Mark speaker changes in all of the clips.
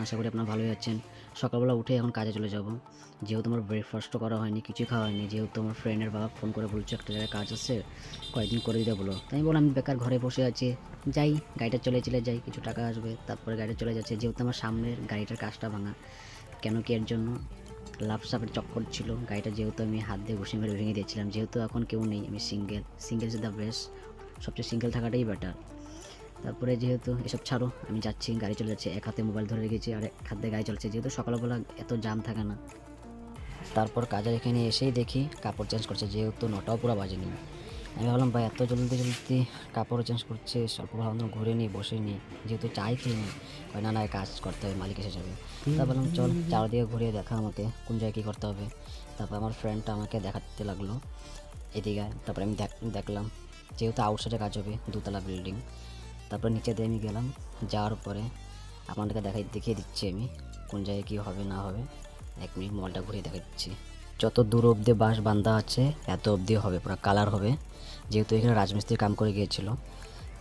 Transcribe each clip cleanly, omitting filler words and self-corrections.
Speaker 1: আশা করি আপনারা ভালোই আছেন। সকালবেলা উঠে এখন কাজে চলে যাব। যেহেতু আমার ব্রেকফাস্টও করা হয়নি, কিছুই খাওয়া হয়নি। যেহেতু আমার ফ্রেন্ডের বাবা ফোন করে বলছে একটা জায়গায় কাজ আছে, কয়েকদিন করে দিতে বলো। তাই আমি বললাম আমি বেকার ঘরে বসে আছি, যাই গাড়িটা চলে যাই, কিছু টাকা আসবে। তারপরে গাড়িটা চলে যাচ্ছে। যেহেতু আমার সামনের গাড়িটার কাজটা ভাঙা, কেন কি এর জন্য লাভ সাপের চক্কর ছিল। গাড়িটা যেহেতু আমি হাত দিয়ে ঘুষি মেরে ভেঙে দিয়েছিলাম, যেহেতু এখন কেউ নেই, আমি সিঙ্গেল ইজ দ্য বেস্ট। সবচেয়ে সিঙ্গেল থাকাটাই বেটার। তারপরে যেহেতু এসব ছাড়ো, আমি যাচ্ছি, গাড়ি চলে যাচ্ছে, এক হাতে মোবাইল ধরে রেখেছি আর এক হাতে গাড়ি চলছে, যেহেতু সকালবেলা এত জাম থাকে না। তারপর কাজের এখানে এসেই দেখি কাপড় চেঞ্জ করছে, যেহেতু 9টাও পুরো বাজেনি। আমি ভাবলাম ভাই এত জলদি কাপড় চেঞ্জ করছে, স্বল্প ভাবলাম ঘুরে নিই, বসে নিই, যেহেতু চাই খেয়ে কয় না কাজ করতে হবে, মালিক এসে যাবে। তা বললাম চল চারদিকে ঘুরিয়ে দেখা আমাকে কোন জায়গায় কী করতে হবে। তারপর আমার ফ্রেন্ডটা আমাকে দেখাতে লাগলো এদিকে। তারপরে আমি দেখলাম যেহেতু আউটসাইডে কাজ হবে, 2তলা বিল্ডিং। তারপর নিচে দিয়ে আমি গেলাম, যাওয়ার পরে আপনাদেরকে দেখিয়ে দিচ্ছি আমি কোন জায়গায় কী হবে না হবে। 1 মিনিট মোবাইলটা ঘুরিয়ে দেখা দিচ্ছি। যত দূর অবধি বাঁশ বাঁধা আছে এত অবধি হবে, পুরো কালার হবে। যেহেতু এখানে রাজমিস্ত্রি কাম করে গিয়েছিলো,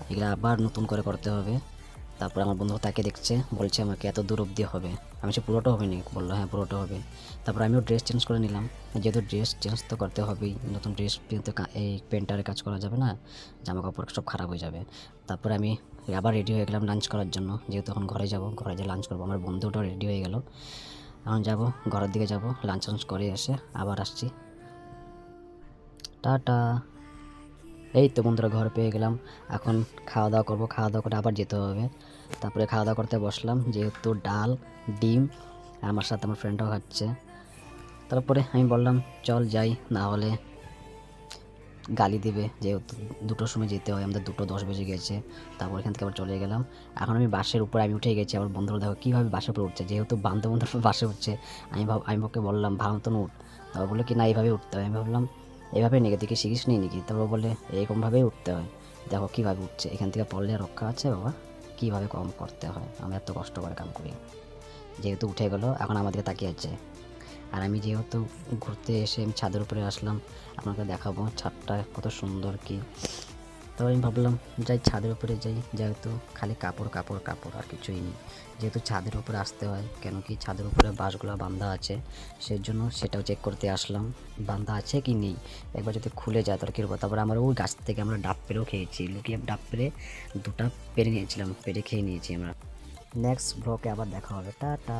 Speaker 1: এগুলো আবার নতুন করে করতে হবে। তারপর আমার বন্ধু তাকে দেখছে, বলছে আমাকে এত দূর অবধি হবে। আমি সে পুরোটা হবে নাকি, বললো হ্যাঁ পুরোটা হবে। তারপর আমিও ড্রেস চেঞ্জ করে নিলাম, যেহেতু ড্রেস চেঞ্জ তো করতে হবেই, নতুন ড্রেস কিন্তু এই পেন্টারে কাজ করা যাবে না, জামা কাপড় সব খারাপ হয়ে যাবে। তারপরে আমি আবার রেডি হয়ে গেলাম লাঞ্চ করার জন্য, যেহেতু এখন ঘরে যাব, ঘরে যেয়ে লাঞ্চ করবো। আমার বন্ধুটাও রেডি হয়ে গেল, এখন যাব ঘরের দিকে, যাব লাঞ্চ করে এসে আবার আসছি। টাটা। এই তো বন্ধুরা ঘর পেয়ে গেলাম, এখন খাওয়া দাওয়া করবো, খাওয়া দাওয়া করে আবার যেতে হবে। তারপরে খাওয়া দাওয়া করতে বসলাম, যেহেতু ডাল ডিম, আমার সাথে আমার ফ্রেন্ডটাও খাচ্ছে। তারপরে আমি বললাম চল যাই, না হলে গালি দিবে, যেহেতু 2টোর সময় যেতে হয়, আমাদের 2:10 বেজে গেছে। তারপর এখান থেকে আবার চলে গেলাম। এখন আমি বাসের উপরে আমি উঠে গেছি, আমার বন্ধুরা দেখো কীভাবে বাসের উপরে উঠছে, যেহেতু বান্ধব বাসে উঠছে। আমি ওকে বললাম ভালো মতন উঠ, তারপর বললো কি না এইভাবে উঠতে হয়। আমি ভাবলাম এইভাবে নাকি, তুই কি শিখিস নি নাকি? তারপর বলে এরকমভাবেই উঠতে হয়, দেখো কীভাবে উঠছে, এখান থেকে পড়লে রক্ষা আছে বাবা, কীভাবে কম করতে হয়, আমি এত কষ্ট করে কাম করি। যেহেতু উঠে গেলো, এখন আমাদেরকে তাকিয়ে আছে। আর আমি যেহেতু ঘুরতে এসে আমি ছাদের উপরে আসলাম, আপনাকে দেখাবো ছাদটা কত সুন্দর কি। তো আমি ভাবলাম যাই ছাদের উপরে যাই, যেহেতু খালি কাপড় কাপড় কাপড় আর কিছুই নেই। যেহেতু ছাদের উপরে আসতে হয়, কেন কি ছাদের উপরে বাঁশগুলো বাঁধা আছে, সেই জন্য সেটাও চেক করতে আসলাম বাঁধা আছে কি নেই। একবার যদি খুলে যায় তাহলে কীরকম। তারপরে আমরা ওই গাছ থেকে আমরা ডাব পেরেও খেয়েছি, লুকিয়ে ডাব পেরে 2টা পেরে নিয়েছিলাম, পেরে খেয়ে নিয়েছি আমরা। নেক্সট ব্লগে আবার দেখা হবে, টাটা।